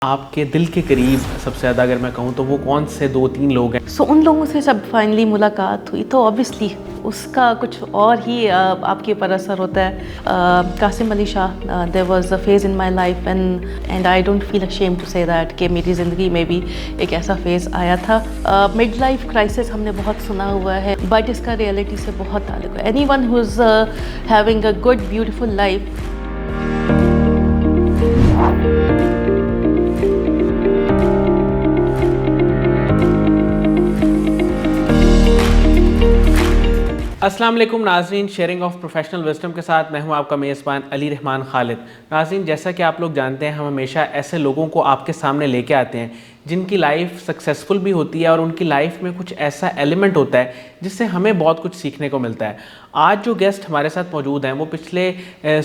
آپ کے دل کے قریب سب سے زیادہ اگر میں کہوں تو وہ کون سے 2-3 لوگ ہیں؟ ان لوگوں سے جب فائنلی ملاقات ہوئی تو آبویسلی اس کا کچھ اور ہی آپ کے اوپر اثر ہوتا ہے. Qasim Ali Shah, there was a phase in my life and I don't feel ashamed to say that کہ میری زندگی میں بھی ایک ایسا فیز آیا تھا. مڈ لائف کرائسس ہم نے بہت سنا ہوا ہے بٹ اس کا ریئلٹی سے بہت تعلق ہے. Any one who is having a good beautiful life. السلام علیکم ناظرین, شیئرنگ آف پروفیشنل وزڈم کے ساتھ میں ہوں آپ کا میزبان علی رحمان خالد. ناظرین, جیسا کہ آپ لوگ جانتے ہیں ہم ہمیشہ ایسے لوگوں کو آپ کے سامنے لے کے آتے ہیں جن کی لائف سکسیزفل بھی ہوتی ہے اور ان کی لائف میں کچھ ایسا ایلیمنٹ ہوتا ہے جس سے ہمیں بہت کچھ سیکھنے کو ملتا ہے. آج جو گیسٹ ہمارے ساتھ موجود ہیں وہ پچھلے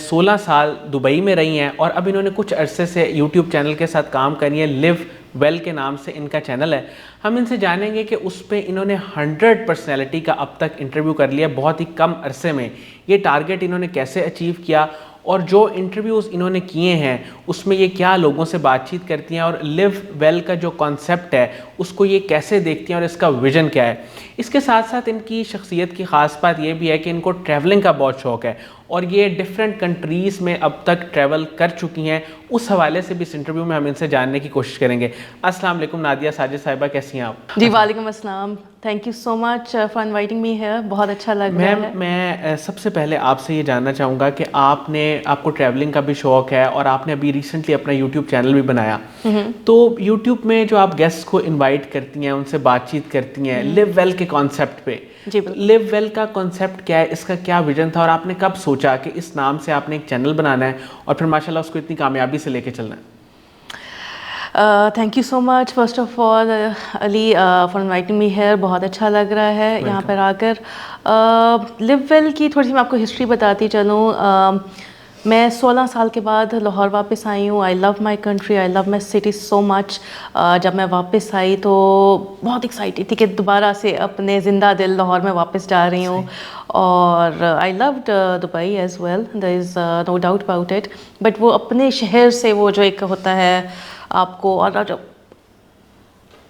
16 سال دبئی میں رہی ہیں اور اب انہوں نے کچھ عرصے سے یوٹیوب چینل کے ساتھ کام کری ہے. لیو ویل کے نام سے ان کا چینل ہے. ہم ان سے جانیں گے کہ اس پہ انہوں نے 100 پرسنالٹی کا اب تک انٹرویو کر لیا بہت ہی کم عرصے میں. یہ ٹارگٹ انہوں نے کیسے اچیو کیا اور جو انٹرویوز انہوں نے کیے ہیں اس میں یہ کیا لوگوں سے بات چیت کرتی ہیں اور لیو ویل کا جو کانسیپٹ ہے اس کو یہ کیسے دیکھتی ہیں اور اس کا ویژن کیا ہے. اس کے ساتھ ساتھ ان کی شخصیت کی خاص بات یہ بھی ہے کہ ان کو ٹریولنگ کا بہت شوق ہے اور یہ ڈفرینٹ کنٹریز میں اب تک ٹریول کر چکی ہیں. اس حوالے سے بھی اس انٹرویو میں ہم ان سے جاننے کی کوشش کریں گے. السلام علیکم نادیہ ساجد صاحبہ, کیسی ہیں آپ؟ جی وعلیکم السلام. Thank you so much for inviting me here. بہت اچھا لگ رہا ہے. میں سب سے پہلے آپ سے یہ جاننا چاہوں گا کہ آپ کو ٹریولنگ کا بھی شوق ہے اور آپ نے ابھی ریسنٹلی اپنا یوٹیوب چینل بھی بنایا. تو یوٹیوب میں جو آپ گیسٹ کو انوائٹ کرتی ہیں, ان سے بات چیت کرتی ہیں لیو ویل کے کانسیپٹ پہ, لیو ویل کا کانسیپٹ کیا ہے, اس کا کیا ویژن تھا اور آپ نے کب سوچا کہ اس نام سے آپ نے ایک چینل بنانا ہے اور پھر ماشاءاللہ اس کو اتنی کامیابی سے لے کے چلنا ہے؟ Thank you so much first of all Ali for inviting me here. بہت اچھا لگ رہا ہے یہاں پر آ کر. لیو ویل کی تھوڑی سی میں آپ کو ہسٹری بتاتی چلوں. میں 16 سال کے بعد لاہور واپس آئی ہوں. I love my country, I love my city so much. جب میں واپس آئی تو بہت ایکسائٹیڈ تھی کہ دوبارہ سے اپنے زندہ دل لاہور میں واپس جا رہی ہوں. اور I loved Dubai as well, there is no doubt about it. But وہ اپنے شہر سے وہ جو ایک ہوتا ہے آپ کو, اور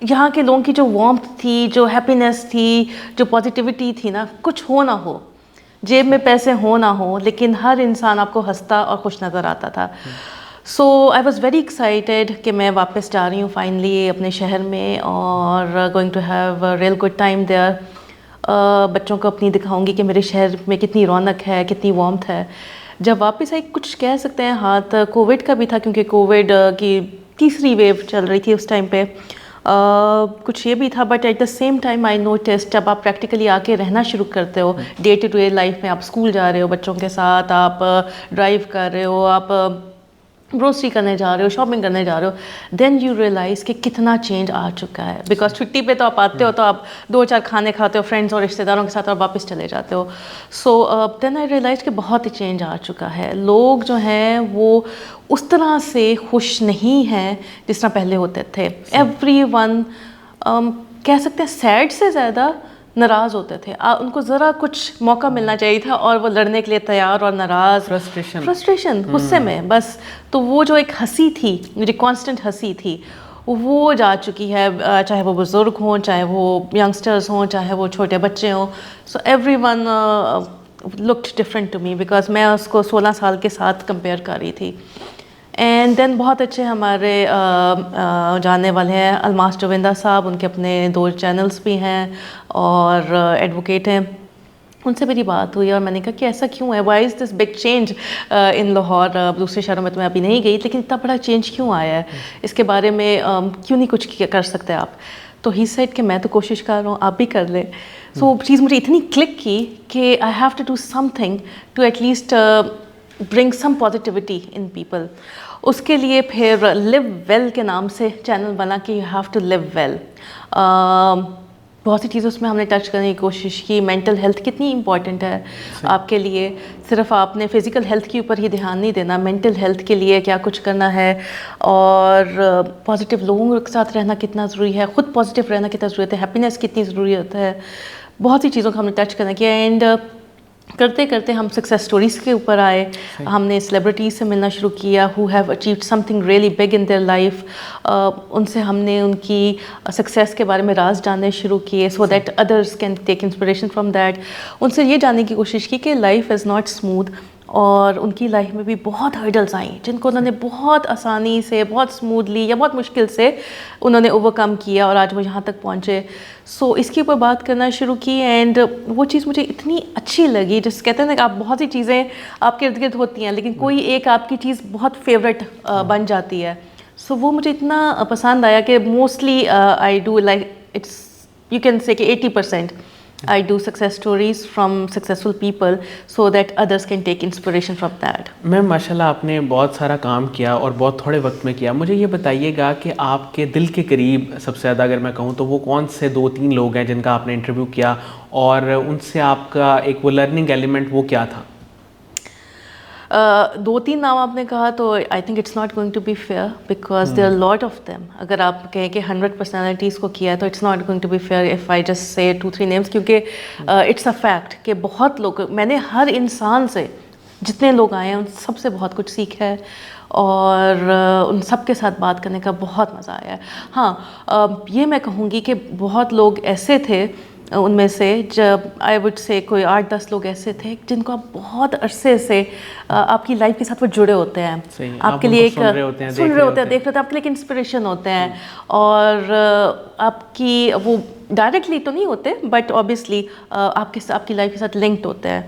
یہاں کے لوگوں کی جو وارمتھ تھی, جو ہیپینس تھی, جو پازیٹیوٹی تھی نا, کچھ ہو نہ ہو, جیب میں پیسے ہو نہ ہو, لیکن ہر انسان آپ کو ہنستا اور خوش نظر آتا تھا. سو آئی واز ویری ایکسائٹیڈ کہ میں واپس جا رہی ہوں فائنلی اپنے شہر میں اور going to have real good time there. بچوں کو اپنی دکھاؤں گی کہ میرے شہر میں کتنی رونق ہے, کتنی وارمتھ ہے. جب واپس آئی کچھ کہہ سکتے ہیں ہاتھ کووڈ کا بھی تھا, کیونکہ کووڈ کی تیسری ویو چل رہی تھی اس ٹائم پہ. کچھ یہ بھی تھا, but at the same time I noticed جب آپ پریکٹیکلی آ کے رہنا شروع کرتے ہو ڈے ٹو ڈے لائف میں, آپ اسکول جا رہے ہو بچوں کے ساتھ, آپ ڈرائیو کر رہے ہو, آپ گروسری کرنے جا رہے ہو, شاپنگ کرنے جا رہے ہو, دین یو ریئلائز کہ کتنا چینج آ چکا ہے. بیکاز چھٹی پہ تو آپ آتے ہو تو آپ 2-4 کھانے کھاتے ہو فرینڈس اور رشتے داروں کے ساتھ اور واپس چلے جاتے ہو. سو دین آئی ریئلائز کہ بہت ہی چینج آ چکا ہے. لوگ جو ہیں وہ اس طرح سے خوش نہیں ہیں جس طرح پہلے ہوتے تھے. ایوری ون کہہ سکتے ہیں سیڈ سے زیادہ ناراض ہوتے تھے. ان کو ذرا کچھ موقع ملنا چاہیے تھا اور وہ لڑنے کے لیے تیار اور ناراض, فرسٹریشن, غصے میں بس. تو وہ جو ایک ہنسی تھی, میری کانسٹنٹ ہنسی تھی, وہ جا چکی ہے. چاہے وہ بزرگ ہوں, چاہے وہ ینگسٹرز ہوں, چاہے وہ چھوٹے بچے ہوں. So everyone looked different to me because میں اس کو 16 سال کے ساتھ کمپیئر کر رہی تھی. اینڈ دین بہت اچھے ہمارے جاننے والے ہیں الماس جویندہ صاحب, ان کے اپنے 2 چینلز بھی ہیں اور ایڈوکیٹ ہیں. ان سے میری بات ہوئی اور میں نے کہا کہ ایسا کیوں ہے, why is this big change in Lahore. دوسرے شہروں میں تو میں ابھی نہیں گئی, لیکن اتنا بڑا چینج کیوں آیا ہے, اس کے بارے میں کیوں نہیں کچھ کر سکتے آپ؟ تو ہی سیڈ کہ میں تو کوشش کر رہا ہوں, آپ بھی کر لیں. سو وہ چیز مجھے اتنی کلک کی کہ I have to do something to at least bring some positivity in people. اس کے لیے پھر لیو ویل کے نام سے چینل بنا کہ you have to live well. بہت سی چیزیں اس میں ہم نے ٹچ کرنے کی کوشش کی. مینٹل ہیلتھ کتنی امپورٹنٹ ہے آپ کے لیے, صرف آپ نے فزیکل ہیلتھ کے اوپر ہی دھیان نہیں دینا, مینٹل ہیلتھ کے لیے کیا کچھ کرنا ہے, اور پازیٹیو لوگوں کے ساتھ رہنا کتنا ضروری ہے, خود پازیٹیو رہنا کتنا ضروری ہے, ہیپینس کتنی ضروری ہوتا ہے. بہت سی چیزوں کو ہم نے ٹچ کرنا کیا. اینڈ کرتے کرتے ہم سکسیس سٹوریز کے اوپر آئے. ہم نے سیلیبریٹیز سے ملنا شروع کیا who have achieved something really big in their life. ان سے ہم نے ان کی سکسیس کے بارے میں راز جاننے شروع کیے so that others can take inspiration from that. ان سے یہ جاننے کی کوشش کی کہ لائف از ناٹ اسموتھ, اور ان کی لائف میں بھی بہت ہرڈلز آئیں جن کو انہوں نے بہت آسانی سے, بہت اسموتھلی یا بہت مشکل سے انہوں نے اوور کم کیا اور آج وہ یہاں تک پہنچے. سو اس کے اوپر بات کرنا شروع کی, اینڈ وہ چیز مجھے اتنی اچھی لگی. جس کہتے ہیں نا کہ آپ بہت سی چیزیں آپ کے ارد گرد ہوتی ہیں لیکن کوئی ایک آپ کی چیز بہت فیوریٹ بن جاتی ہے. سو وہ مجھے اتنا پسند آیا کہ mostly I do like it's you can say کہ 80% I do success stories from successful people so that others can take inspiration from that. میم ماشاء اللہ آپ نے بہت سارا کام کیا اور بہت تھوڑے وقت میں کیا. مجھے یہ بتائیے گا کہ آپ کے دل کے قریب سب سے زیادہ اگر میں کہوں تو وہ کون سے 2-3 لوگ ہیں جن کا آپ نے انٹرویو کیا, اور ان سے آپ کا ایک وہ لرننگ ایلیمنٹ وہ کیا تھا؟ 2-3 نام آپ نے کہا تو I think it's not going to be fair because there are lot of them. اگر آپ کہیں کہ 100 پرسنالٹیز کو کیا ہے تو it's not going to be fair if I just say 2-3 names, کیونکہ اٹس اے فیکٹ کہ بہت لوگ, میں نے ہر انسان سے جتنے لوگ آئے ہیں ان سب سے بہت کچھ سیکھا ہے اور ان سب کے ساتھ بات کرنے کا بہت مزہ آیا ہے. ہاں یہ میں کہوں گی کہ بہت لوگ ایسے تھے ان میں سے, جب آئی وڈ سے کوئی 8-10 لوگ ایسے تھے جن کو آپ بہت عرصے سے آپ کی لائف کے ساتھ وہ جڑے ہوتے ہیں, آپ کے لیے ایک سن رہے ہوتے ہیں, دیکھ رہے ہوتے ہیں, آپ کے لیے ایک انسپریشن ہوتے ہیں, اور آپ کی وہ ڈائریکٹلی تو نہیں ہوتے بٹ اوبیسلی آپ کی لائف کے ساتھ لنکڈ ہوتے ہیں.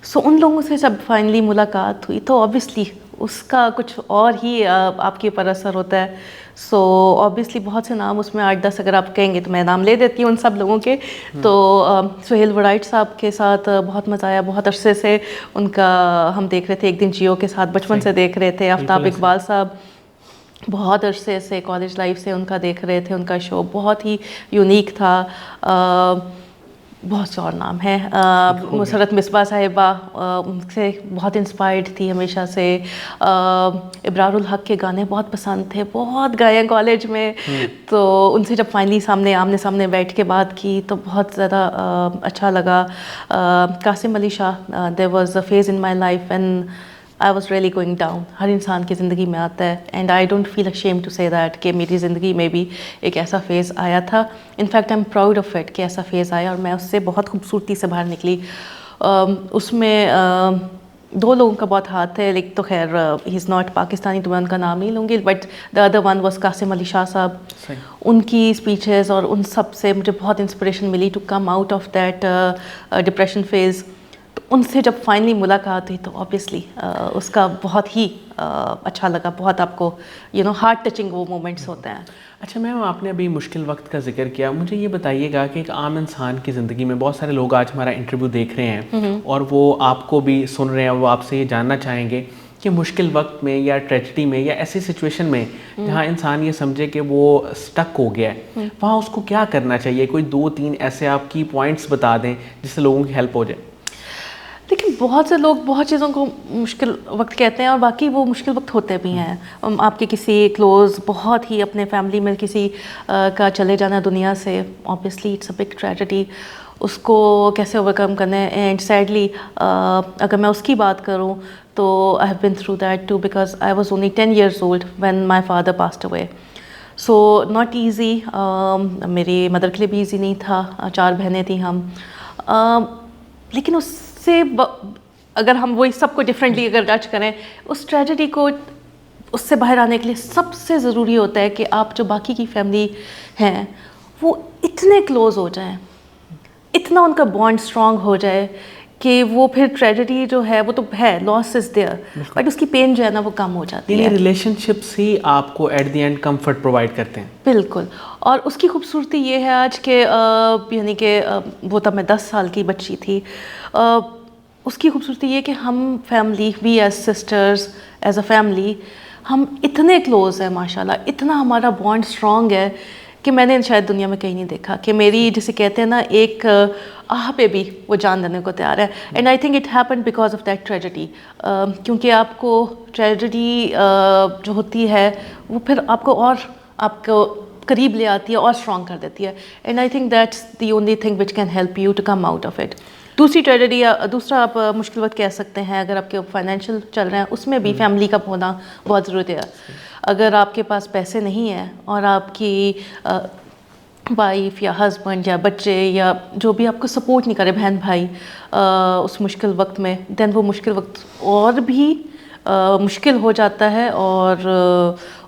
سو ان لوگوں سے جب فائنلی ملاقات ہوئی تو اوبیسلی اس کا کچھ اور ہی آپ کے اوپر اثر ہوتا ہے. سو اوبیسلی بہت سے نام اس میں 8-10 اگر آپ کہیں گے تو میں نام لے دیتی ہوں ان سب لوگوں کے. تو سہیل وڑائٹ صاحب کے ساتھ بہت مزہ آیا, بہت عرصے سے ان کا ہم دیکھ رہے تھے, ایک دن جیو کے ساتھ بچپن سے دیکھ رہے تھے. آفتاب اقبال صاحب بہت عرصے سے کالج لائف سے ان کا دیکھ رہے تھے, ان کا شو بہت ہی یونیک تھا. بہت سے اور نام ہیں, مسرت مصباح صاحبہ ان سے بہت انسپائرڈ تھی ہمیشہ سے. ابرار الحق کے گانے بہت پسند تھے, بہت گائے ہیں کالج میں. تو ان سے جب فائنلی آمنے سامنے بیٹھ کے بات کی تو بہت زیادہ اچھا لگا. Qasim Ali Shah, there was a phase in my life and I was really going down. ہر انسان کی زندگی میں آتا ہے, and I don't feel ashamed to say that کہ میری زندگی میں بھی ایک ایسا فیز آیا تھا. In fact I am proud of it کہ ایسا فیز آیا اور میں اس سے بہت خوبصورتی سے باہر نکلی. اس میں 2 لوگوں کا بہت ہاتھ ہے, لیکن تو خیر ہی از ناٹ پاکستانی تو میں ان کا نام نہیں لوں گی, but the other one was Qasim Ali Shah Sahab. ان کی اسپیچز اور ان سب سے مجھے بہت انسپریشن ملی to come out of that depression phase. ان سے جب فائنلی ملاقات ہوئی تو اوبیسلی اس کا بہت ہی اچھا لگا, بہت آپ کو ہارٹ ٹچنگ وہ مومنٹس ہوتے ہیں. اچھا میم, آپ نے ابھی مشکل وقت کا ذکر کیا, مجھے یہ بتائیے گا کہ ایک عام انسان کی زندگی میں بہت سارے لوگ آج ہمارا انٹرویو دیکھ رہے ہیں اور وہ آپ کو بھی سن رہے ہیں, وہ آپ سے یہ جاننا چاہیں گے کہ مشکل وقت میں یا ٹریجڈی میں یا ایسی سچویشن میں جہاں انسان یہ سمجھے کہ وہ سٹک ہو گیا ہے, وہاں اس کو کیا کرنا چاہیے؟ کوئی 2-3 ایسے آپ کی پوائنٹس بتا دیں جس سے لوگوں کی ہیلپ ہو جائے. لیکن بہت سے لوگ بہت چیزوں کو مشکل وقت کہتے ہیں اور باقی وہ مشکل وقت ہوتے بھی ہیں. آپ کے کسی کلوز, بہت ہی اپنے فیملی میں کسی کا چلے جانا دنیا سے, obviously it's a big tragedy. اس کو کیسے اوور کم کرنا ہے, اینڈ سیڈلی اگر میں اس کی بات کروں تو I have been through that too because I was only 10 years old when my father passed away. So not easy, میری مدر کے لیے بھی ایزی نہیں تھا, 4 بہنیں تھیں ہم. لیکن اس سے اگر ہم وہی سب کو ڈفرینٹلی اگر ٹچ کریں, اس ٹریجڈی کو اس سے باہر آنے کے لیے سب سے ضروری ہوتا ہے کہ آپ جو باقی کی فیملی ہیں وہ اتنے کلوز ہو جائیں, اتنا ان کا بانڈ اسٹرانگ ہو جائے کہ وہ پھر ٹریجڈی جو ہے وہ تو ہے, لاس از دیئر, بٹ اس کی پین جو ہے نا وہ کم ہو جاتی ہے. ریلیشن شپس ہی آپ کو at the end comfort provide کرتے ہیں. بالکل, اور اس کی خوبصورتی یہ ہے آج کہ یعنی کہ وہ تب میں 10 سال کی بچی تھی, اس کی خوبصورتی یہ کہ ہم family, we as sisters, as a family ہم اتنے کلوز ہیں ماشاء اللہ, اتنا ہمارا بانڈ اسٹرانگ ہے کہ میں نے شاید دنیا میں کہیں نہیں دیکھا کہ میری جسے کہتے ہیں نا ایک آہ پہ بھی وہ جان دینے کو تیار ہے. And I think it happen because of that tragedy, کیونکہ آپ کو ٹریجڈی جو ہوتی ہے وہ پھر آپ کو اور آپ کو قریب لے آتی ہے اور اسٹرانگ کر دیتی ہے. And I think that's the only thing which can help you to come out of it. دوسری ٹریجڈی یا دوسرا آپ مشکل وقت کہہ سکتے ہیں اگر آپ کے فائنینشیل چل رہے ہیں، اس میں بھی فیملی کا ہونا بہت ضرورت ہے. اگر آپ کے پاس پیسے نہیں ہیں اور آپ کی وائف یا ہسبینڈ یا بچے یا جو بھی آپ کو سپورٹ نہیں کرے، بہن بھائی اس مشکل وقت میں، دین وہ مشکل وقت اور بھی مشکل ہو جاتا ہے اور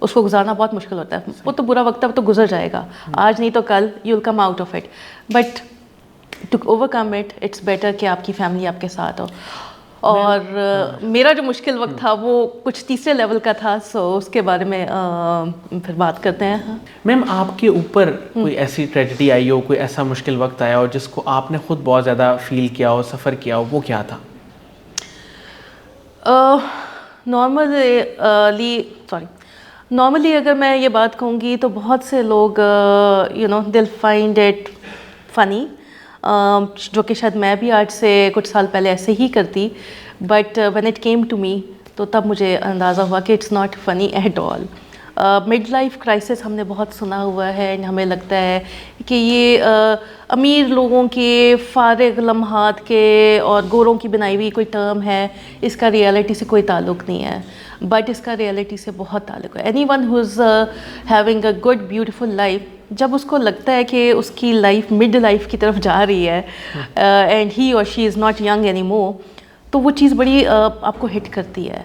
اس کو گزارنا بہت مشکل ہوتا ہے. وہ تو برا وقت ہے، وہ تو گزر جائے گا، آج نہیں تو کل you will come out of it. But to overcome it it's better کہ آپ کی فیملی آپ کے ساتھ ہو. اور میرا جو مشکل وقت تھا وہ کچھ تیسرے لیول کا تھا، سو اس کے بارے میں پھر بات کرتے ہیں. میم آپ کے اوپر کوئی ایسی ٹریجڈی آئی ہو، کوئی ایسا مشکل وقت آیا ہو جس کو آپ نے خود بہت زیادہ فیل کیا ہو، سفر کیا ہو، وہ کیا تھا؟ نارملی اگر میں یہ بات کہوں گی تو بہت سے لوگ دل فائنڈ اٹ فنی، جو کہ شاید میں بھی آج سے کچھ سال پہلے ایسے ہی کرتی، but when it came to me تو تب مجھے اندازہ ہوا کہ it's not funny at all. Mid life crisis ہم نے بہت سنا ہوا ہے، اینڈ ہمیں لگتا ہے کہ یہ امیر لوگوں کے فارغ لمحات کے اور گوروں کی بنائی ہوئی کوئی ٹرم ہے، اس کا ریالٹی سے کوئی تعلق نہیں ہے. بٹ اس کا ریالٹی سے بہت تعلق ہے. Any one who is having a good beautiful life, جب اس کو لگتا ہے کہ اس کی لائف مڈ لائف کی طرف جا رہی ہے and he or she is not young any more, تو وہ چیز بڑی آپ کو ہٹ کرتی ہے.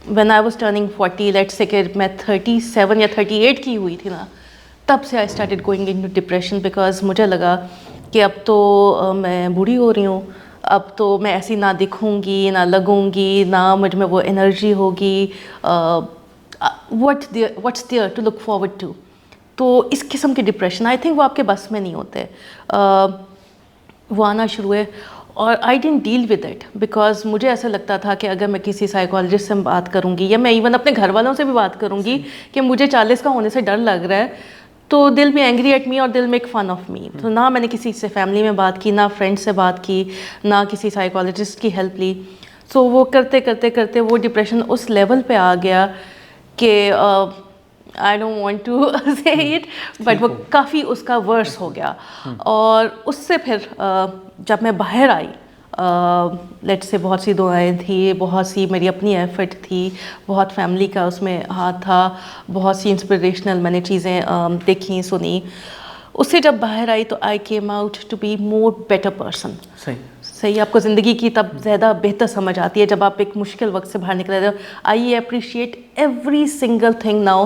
When I was turning 40، let's say کہ میں 37 یا 38 کی ہوئی تھی نا، تب سے I started going into depression, because مجھے لگا کہ اب تو میں بوڑھی ہو رہی ہوں، اب تو میں ایسی نہ دکھوں گی، نہ لگوں گی، نہ مجھ میں وہ انرجی ہوگی، what's there to look forward to. تو اس قسم کے ڈپریشن آئی تھنک وہ آپ کے بس میں نہیں ہوتے، وہ آنا شروع ہوئے. اور I didn't deal with it, because مجھے ایسا لگتا تھا کہ اگر میں کسی سائیکالوجسٹ سے بات کروں گی یا میں ایون اپنے گھر والوں سے بھی بات کروں گی کہ مجھے 40 کا ہونے سے ڈر لگ رہا ہے، تو دل بھی اینگری ایٹ می اور دل میک فن آف می. تو نہ میں نے کسی سے فیملی میں بات کی، نہ فرینڈ سے بات کی، نہ کسی سائیکالوجسٹ کی ہیلپ لی. سو وہ کرتے کرتے کرتے وہ ڈپریشن اس لیول پہ آ گیا کہ آئی ڈونٹ وانٹ ٹو سے اٹ، بٹ وہ کافی اس کا ورس ہو گیا. اور اس سے پھر جب میں باہر آئی، لیٹ سے بہت سی دعائیں تھیں، بہت سی میری اپنی ایفرٹ تھی، بہت فیملی کا اس میں ہاتھ تھا، بہت سی انسپریشنل میں نے چیزیں دیکھیں سنی. اس سے جب باہر آئی تو I came out to be more better person. صحیح، آپ کو زندگی کی تب زیادہ بہتر سمجھ آتی ہے جب آپ ایک مشکل وقت سے باہر نکلے ہو. I appreciate every single thing now,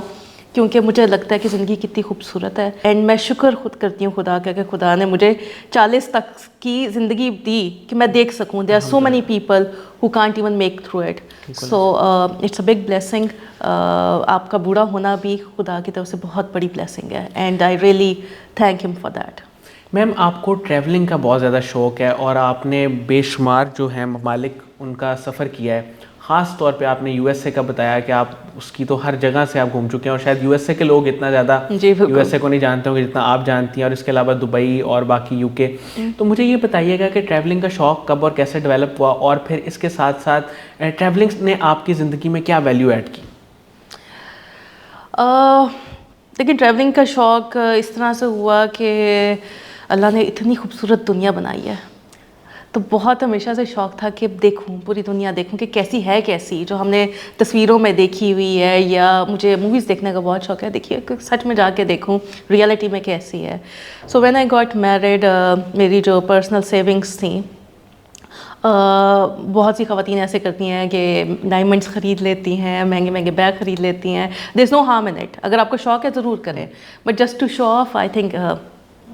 کیونکہ مجھے لگتا ہے کہ زندگی کتنی خوبصورت ہے. اینڈ میں شکر خود کرتی ہوں خدا کا کہ خدا نے مجھے 40 تک کی زندگی دی کہ میں دیکھ سکوں. There are so many people who can't even make through it. So it's a big blessing. آپ کا بوڑھا ہونا بھی خدا کی طرف سے بہت بڑی بلیسنگ ہے، and I really thank him for that. Ma'am آپ کو ٹریولنگ کا بہت زیادہ شوق ہے اور آپ نے بے شمار جو ہیں ممالک ان کا سفر کیا ہے. خاص طور پہ آپ نے یو ایس اے کا بتایا کہ آپ اس کی تو ہر جگہ سے آپ گھوم چکے ہیں، اور شاید یو ایس اے کے لوگ اتنا زیادہ یو ایس اے کو نہیں جانتے ہوں گے جتنا آپ جانتی ہیں، اور اس کے علاوہ دبئی اور باقی یو کے. تو مجھے یہ بتائیے گا کہ ٹریولنگ کا شوق کب اور کیسے ڈیولپ ہوا، اور پھر اس کے ساتھ ساتھ ٹریولنگ نے آپ کی زندگی میں کیا ویلیو ایڈ کی؟ لیکن ٹریولنگ کا شوق اس طرح سے ہوا کہ اللہ نے اتنی خوبصورت دنیا بنائی ہے، تو بہت ہمیشہ سے شوق تھا کہ دیکھوں، پوری دنیا دیکھوں کہ کیسی ہے، کیسی جو ہم نے تصویروں میں دیکھی ہوئی ہے، یا مجھے موویز دیکھنے کا بہت شوق ہے، دیکھیے سچ میں جا کے دیکھوں ریالٹی میں کیسی ہے. So when I got married, میری جو پرسنل سیونگس تھیں، بہت سی خواتین ایسے کرتی ہیں کہ ڈائمنڈس خرید لیتی ہیں، مہنگے مہنگے بیگ خرید لیتی ہیں. There is no harm in it. اگر آپ کو شوق ہے ضرور کریں، but just to show off I think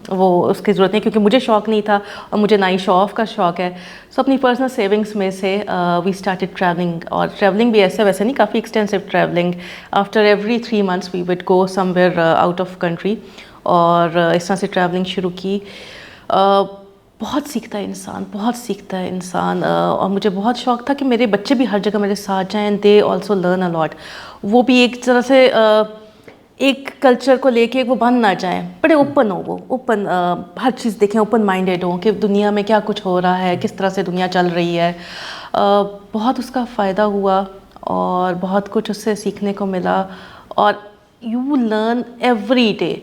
وہ اس کی ضرورت نہیں، کیونکہ مجھے شوق نہیں تھا اور مجھے نہ ہی شو آف کا شوق ہے. سو اپنی پرسنل سیونگس میں سے وی اسٹارٹیڈ ٹریولنگ، اور ٹریولنگ بھی ایسے ویسے نہیں، کافی extensive travelling. After every 3 months we would go somewhere out of country, اور اس طرح سے ٹریولنگ شروع کی. بہت سیکھتا ہے انسان، بہت سیکھتا ہے انسان، اور مجھے بہت شوق تھا کہ میرے بچے بھی ہر جگہ میرے ساتھ جائیں، دے آلسو لرن اے لاٹ. وہ بھی ایک طرح سے ایک کلچر کو لے کے وہ بند نہ جائیں، بڑے اوپن ہو، وہ اوپن ہر چیز دیکھیں، اوپن مائنڈیڈ ہوں کہ دنیا میں کیا کچھ ہو رہا ہے، کس طرح سے دنیا چل رہی ہے. بہت اس کا فائدہ ہوا اور بہت کچھ اس سے سیکھنے کو ملا. اور یو لرن ایوری ڈے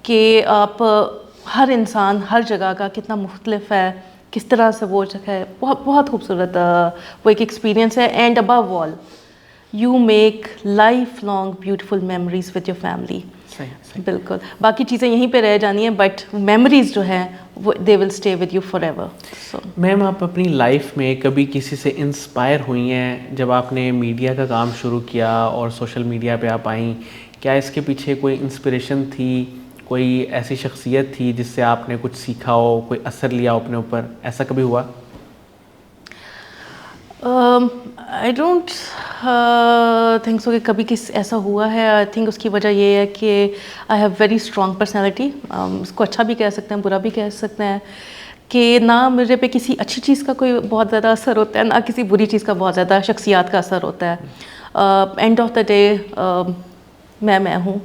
کہ آپ ہر انسان ہر جگہ کا کتنا مختلف ہے، کس طرح سے وہ جو ہے بہت بہت خوبصورت وہ ایک ایکسپیرینس ہے. And above all you make life long beautiful memories with your family. بالکل, باقی چیزیں یہیں پہ رہ جانی ہیں بٹ میموریز جو ہیں وہ they will stay with you forever. Ma'am آپ اپنی لائف میں کبھی کسی سے انسپائر ہوئی ہیں جب آپ نے میڈیا کا کام شروع کیا اور سوشل میڈیا پہ آپ آئیں؟ کیا اس کے پیچھے کوئی انسپریشن تھی, کوئی ایسی شخصیت تھی جس سے آپ نے کچھ سیکھا ہو, کوئی اثر لیا ہو اپنے اوپر؟ ایسا کبھی ہوا؟ آئی ڈونٹ تھنک سو کہ کبھی ایسا ہوا ہے. آئی تھنک اس کی وجہ یہ ہے کہ I have very strong personality. اس کو اچھا بھی کہہ سکتے ہیں, برا بھی کہہ سکتے ہیں, کہ نہ میرے پہ کسی اچھی چیز کا کوئی بہت زیادہ اثر ہوتا ہے, نہ کسی بری چیز کا بہت زیادہ شخصیات کا اثر ہوتا ہے. اینڈ آف دا ڈے میں ہوں.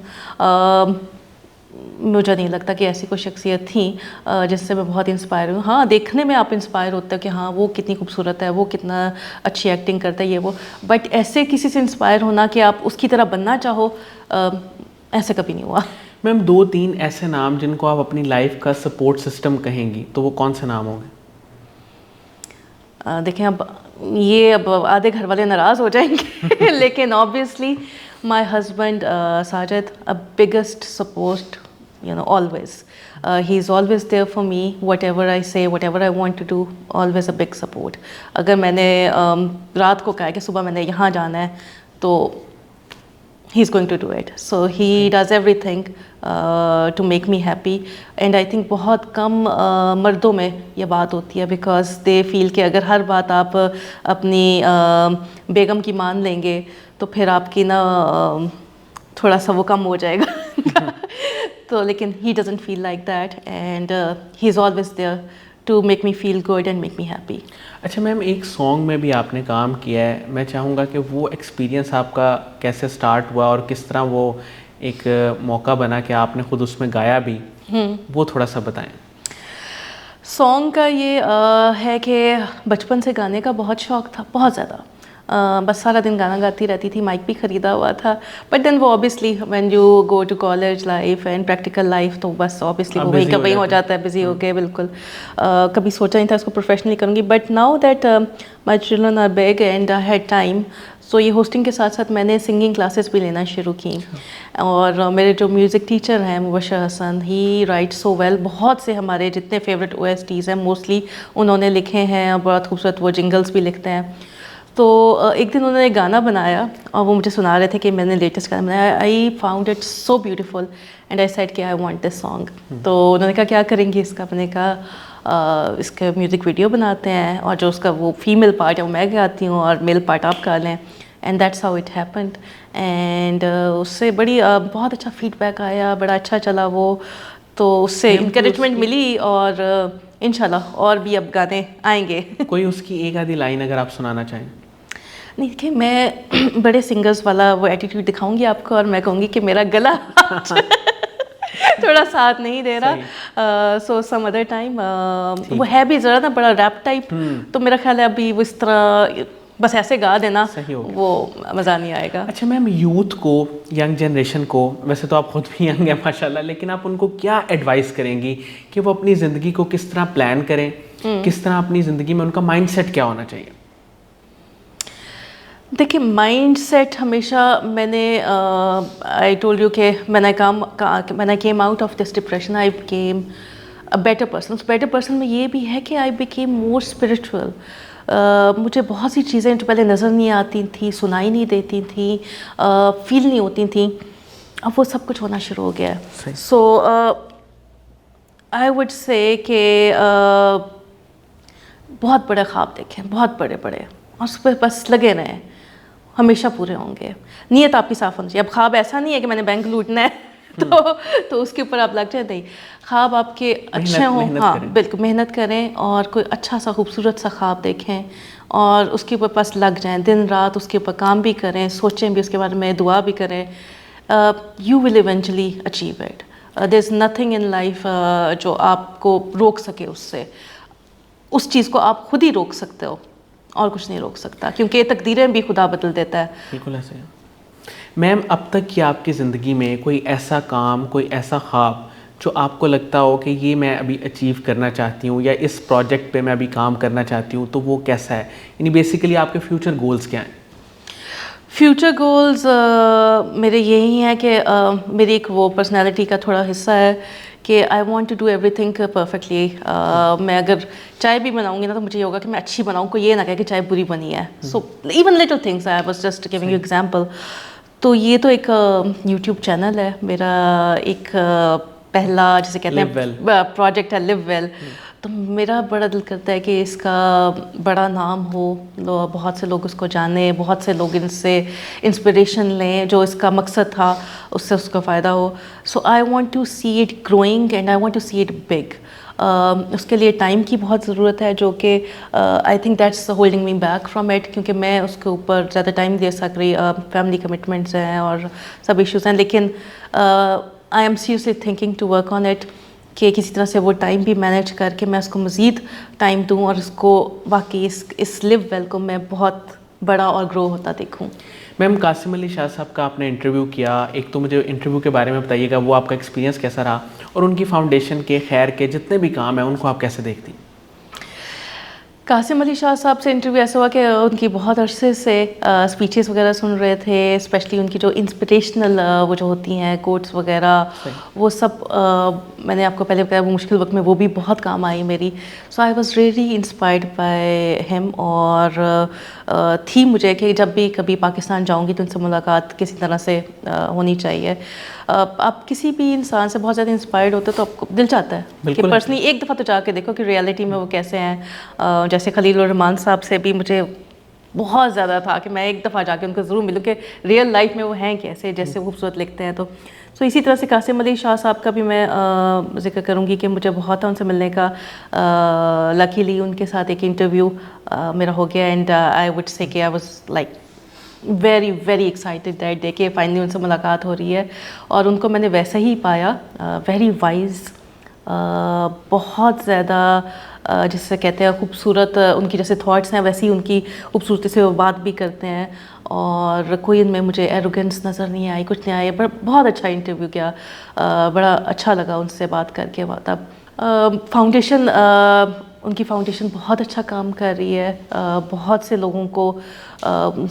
مجھے نہیں لگتا کہ ایسی کوئی شخصیت تھی جس سے میں بہت انسپائر ہوں. ہاں, دیکھنے میں آپ انسپائر ہوتے ہیں کہ ہاں وہ کتنی خوبصورت ہے, وہ کتنا اچھی ایکٹنگ کرتا ہے, یہ وہ, بٹ ایسے کسی سے انسپائر ہونا کہ آپ اس کی طرح بننا چاہو, ایسے کبھی نہیں ہوا. میم 2-3 ایسے نام جن کو آپ اپنی لائف کا سپورٹ سسٹم کہیں گی تو وہ کون سے نام ہوں گے؟ دیکھیں اب آدھے گھر والے ناراض ہو جائیں گے لیکن obviously my husband Sajid, a biggest support, always. He's always there for me, whatever I say, whatever I want to do, always a big support. اگر میں نے رات کو کہا کہ صبح میں نے یہاں جانا ہے تو he's going to do it. So he does everything to make me happy. And I think بہت کم مردوں میں یہ بات ہوتی ہے because they feel کہ اگر ہر بات آپ اپنی بیگم کی مان لیں گے تو پھر آپ کی نا تھوڑا سا وہ کم ہو جائے گا. تو لیکن he doesn't feel like that and he's always there to make me feel good and make me happy. اچھا میم, ایک سانگ میں بھی آپ نے کام کیا ہے, میں چاہوں گا کہ وہ ایکسپیرینس آپ کا کیسے سٹارٹ ہوا اور کس طرح وہ ایک موقع بنا کہ آپ نے خود اس میں گایا بھی, وہ تھوڑا سا بتائیں. سانگ کا یہ ہے کہ بچپن سے گانے کا بہت شوق تھا, بہت زیادہ. بس سارا دن گانا گاتی رہتی تھی, مائک بھی خریدا ہوا تھا, بٹ دین وہ obviously when you go to college life and practical life تو بس اوبیسلی وہ وہیں کا وہیں ہو جاتا ہے, بزی ہو کے. بالکل کبھی سوچا نہیں تھا اس کو پروفیشنلی کروں گی, but now that my children are big and I had time, so یہ ہوسٹنگ کے ساتھ ساتھ میں نے سنگنگ کلاسز بھی لینا شروع کی. اور میرے جو میوزک ٹیچر ہیں مبشر حسن, ہی رائٹ سو ویل. بہت سے ہمارے جتنے فیوریٹ OSTs ہیں موسٹلی انہوں نے لکھے ہیں, اور بہت خوبصورت وہ جنگلس بھی لکھتے ہیں. تو ایک دن انہوں نے گانا بنایا اور وہ مجھے سنا رہے تھے کہ میں نے لیٹسٹ گانا بنایا. I found it so beautiful and I said کہ آئی وانٹ دس سانگ. تو انہوں نے کہا کیا کریں گی اس کا؟ میں نے کہا اس کا میوزک ویڈیو بناتے ہیں, اور جو اس کا وہ فیمیل پارٹ ہے وہ میں گاتی ہوں اور میل پارٹ آپ گا لیں. And that's how it happened. And اس سے بڑی بہت اچھا فیڈ بیک آیا, بڑا اچھا چلا وہ. تو اس سے انکریجمنٹ ملی اور انشاءاللہ اور بھی اب گانے آئیں گے. کوئی اس کی ایک آدھی لائن اگر آپ سنانا چاہیں. نہیں دیکھیں, میں بڑے سنگرز والا وہ ایٹیٹیوڈ دکھاؤں گی آپ کو, اور میں کہوں گی کہ میرا گلا تھوڑا ساتھ نہیں دے رہا, سو سم ادر ٹائم. وہ ہے بھی ذرا نا بڑا ریپ ٹائپ, تو میرا خیال ہے ابھی وہ اس طرح بس ایسے گا دینا وہ مزہ نہیں آئے گا. اچھا میم, یوتھ کو, ینگ جنریشن کو, ویسے تو آپ خود بھی ینگ ہیں ماشاء اللہ, لیکن آپ ان کو کیا ایڈوائز کریں گی کہ وہ اپنی زندگی کو کس طرح پلان کریں, کس طرح اپنی زندگی میں ان کا مائنڈ سیٹ کیا ہونا چاہیے؟ دیکھیں مائنڈ سیٹ ہمیشہ میں نے آئی ٹولڈ یو کہ when I came out of this depression I became a better person. اس بیٹر پرسن میں یہ بھی ہے کہ I became more spiritual. مجھے بہت سی چیزیں جو پہلے نظر نہیں آتی تھیں, سنائی نہیں دیتی تھیں, فیل نہیں ہوتی تھیں, اب وہ سب کچھ ہونا شروع ہو گیا ہے. سو آئی وڈ سے کہ بہت بڑے خواب دیکھیں, بہت بڑے بڑے, اور اس پہ بس لگے رہیں, ہمیشہ پورے ہوں گے. نیت آپ کی صاف ہونی چاہیے. اب خواب ایسا نہیں ہے کہ میں نے بینک لوٹنا ہے تو اس کے اوپر آپ لگ جائیں, نہیں. خواب آپ کے اچھے ہوں, ہاں بالکل محنت کریں اور کوئی اچھا سا خوبصورت سا خواب دیکھیں اور اس کے اوپر بس لگ جائیں, دن رات اس کے اوپر کام بھی کریں, سوچیں بھی اس کے بارے میں, دعا بھی کریں. You will eventually achieve it. There is nothing in life جو آپ کو روک سکے اس سے. اس چیز کو آپ خود ہی روک سکتے ہو اور کچھ نہیں روک سکتا, کیونکہ تقدیریں بھی خدا بدل دیتا ہے. بالکل ایسے ہے. میم اب تک کی آپ کی زندگی میں کوئی ایسا کام, کوئی ایسا خواب جو آپ کو لگتا ہو کہ یہ میں ابھی اچیو کرنا چاہتی ہوں یا اس پروجیکٹ پہ میں ابھی کام کرنا چاہتی ہوں، تو وہ کیسا ہے؟ یعنی بیسیکلی آپ کے فیوچر گولز کیا ہیں؟ فیوچر گولز میرے یہی ہیں کہ میری ایک وہ پرسنالٹی کا تھوڑا حصہ ہے کہ I want to do everything perfectly. میں اگر چائے بھی بناؤں گی نا تو مجھے یہ ہوگا کہ میں اچھی بناؤں، کوئی یہ نہ کہے کہ چائے بری بنی ہے. So even little things, I was just giving you example. تو یہ تو ایک یوٹیوب چینل ہے میرا، ایک پہلا جسے کہتے ہیں پروجیکٹ ہے لیو ویل. تو میرا بڑا دل کرتا ہے کہ اس کا بڑا نام ہو، بہت سے لوگ اس کو جانیں، بہت سے لوگ ان سے انسپریشن لیں، جو اس کا مقصد تھا اس سے اس کو فائدہ ہو. So I want to see it growing and I want to see it big. اس کے لیے ٹائم کی بہت ضرورت ہے، جو کہ I think that's holding me back from it, کیونکہ میں اس کے اوپر زیادہ ٹائم دے سک رہی. فیملی کمٹمنٹس ہیں اور سب ایشوز ہیں، لیکن I am seriously thinking to work on it کہ کسی طرح سے وہ ٹائم بھی مینیج کر کے میں اس کو مزید ٹائم دوں اور اس کو واقعی اس لیو ویل کو میں بہت بڑا اور گرو ہوتا دیکھوں. میم، قاسم علی شاہ صاحب کا آپ نے انٹرویو کیا، ایک تو مجھے انٹرویو کے بارے میں بتائیے گا، وہ آپ کا ایکسپیرینس کیسا رہا، اور ان کی فاؤنڈیشن کے خیر کے جتنے بھی کام ہیں ان کو آپ کیسے دیکھتی؟ قاسم علی شاہ صاحب سے انٹرویو ایسا ہوا کہ ان کی بہت عرصے سے اسپیچز وغیرہ سن رہے تھے، اسپیشلی ان کی جو انسپریشنل وہ جو ہوتی ہیں کوٹس وغیرہ، وہ سب میں نے آپ کو پہلے بتایا وہ مشکل وقت میں وہ بھی بہت کام آئی میری. So I was really inspired by him. اور تھی مجھے کہ جب بھی کبھی پاکستان جاؤں گی تو ان سے ملاقات کسی طرح سے ہونی چاہیے. آپ کسی بھی انسان سے بہت زیادہ انسپائرڈ ہوتے تو آپ کو دل چاہتا ہے کہ پرسنلی ایک دفعہ تو جا کے دیکھو کہ ریئلٹی میں وہ کیسے ہیں. جیسے خلیل الرحمان صاحب سے بھی مجھے بہت زیادہ تھا کہ میں ایک دفعہ جا کے ان کو ضرور ملوں کہ ریئل لائف میں وہ ہیں کیسے، جیسے خوبصورت لکھتے ہیں. تو سو اسی طرح سے قاسم علی شاہ صاحب کا بھی میں ذکر کروں گی کہ مجھے بہت ان سے ملنے کا لکیلی ان کے ساتھ ایک انٹرویو میرا ہو گیا. اینڈ آئی وڈ سے کہ I was like very very excited that day کہ فائنلی ان سے ملاقات ہو رہی ہے. اور ان کو میں نے ویسے ہی پایا، ویری وائز، بہت زیادہ جس سے کہتے ہیں خوبصورت ان کی جیسے تھاٹس ہیں ویسی ان کی خوبصورتی سے وہ بات بھی کرتے ہیں. اور کوئی ان میں مجھے ایروگنس نظر نہیں آئی، کچھ نہیں آئی. بہت اچھا انٹرویو کیا، بڑا اچھا لگا ان سے بات کر کے. تب فاؤنڈیشن، ان کی فاؤنڈیشن بہت اچھا کام کر رہی ہے، بہت سے لوگوں کو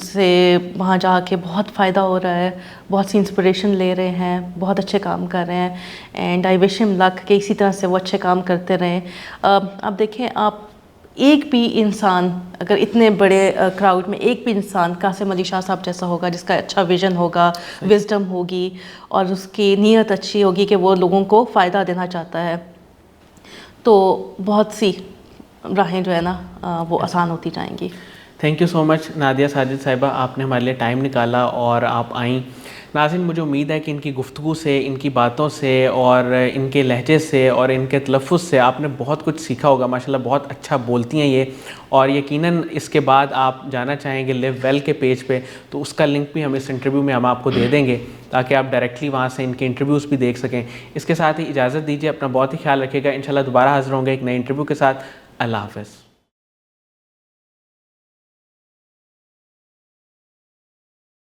سے وہاں جا کے بہت فائدہ ہو رہا ہے، بہت سی انسپریشن لے رہے ہیں، بہت اچھے کام کر رہے ہیں. اینڈ آئی وش ہم لک کہ اسی طرح سے وہ اچھے کام کرتے رہیں. اب دیکھیں، آپ ایک بھی انسان اگر اتنے بڑے کراؤڈ میں ایک بھی انسان قاسم علی شاہ صاحب جیسا ہوگا جس کا اچھا ویژن ہوگا، وزڈم ہوگی اور اس کی نیت اچھی ہوگی کہ وہ لوگوں کو فائدہ دینا چاہتا ہے، تو بہت سی راہیں جو ہے نا وہ آسان ہوتی جائیں گی. Thank you so much Nadia Sajid صاحبہ، آپ نے ہمارے لیے ٹائم نکالا اور آپ آئیں. ناظرین، مجھے امید ہے کہ ان کی گفتگو سے، ان کی باتوں سے اور ان کے لہجے سے اور ان کے تلفظ سے آپ نے بہت کچھ سیکھا ہوگا. ماشاءاللہ بہت اچھا بولتی ہیں یہ، اور یقیناً اس کے بعد آپ جانا چاہیں گے لیو ویل کے پیج پہ تو اس کا لنک بھی ہم اس انٹرویو میں ہم آپ کو دے دیں گے تاکہ آپ ڈائریکٹلی وہاں سے ان کے انٹرویوز بھی دیکھ سکیں. اس کے ساتھ ہی اجازت دیجیے، اپنا بہت ہی خیال رکھیے گا. انشاءاللہ دوبارہ حاضر ہوں گے ایک نئے انٹرویو کے ساتھ. اللہ حافظ.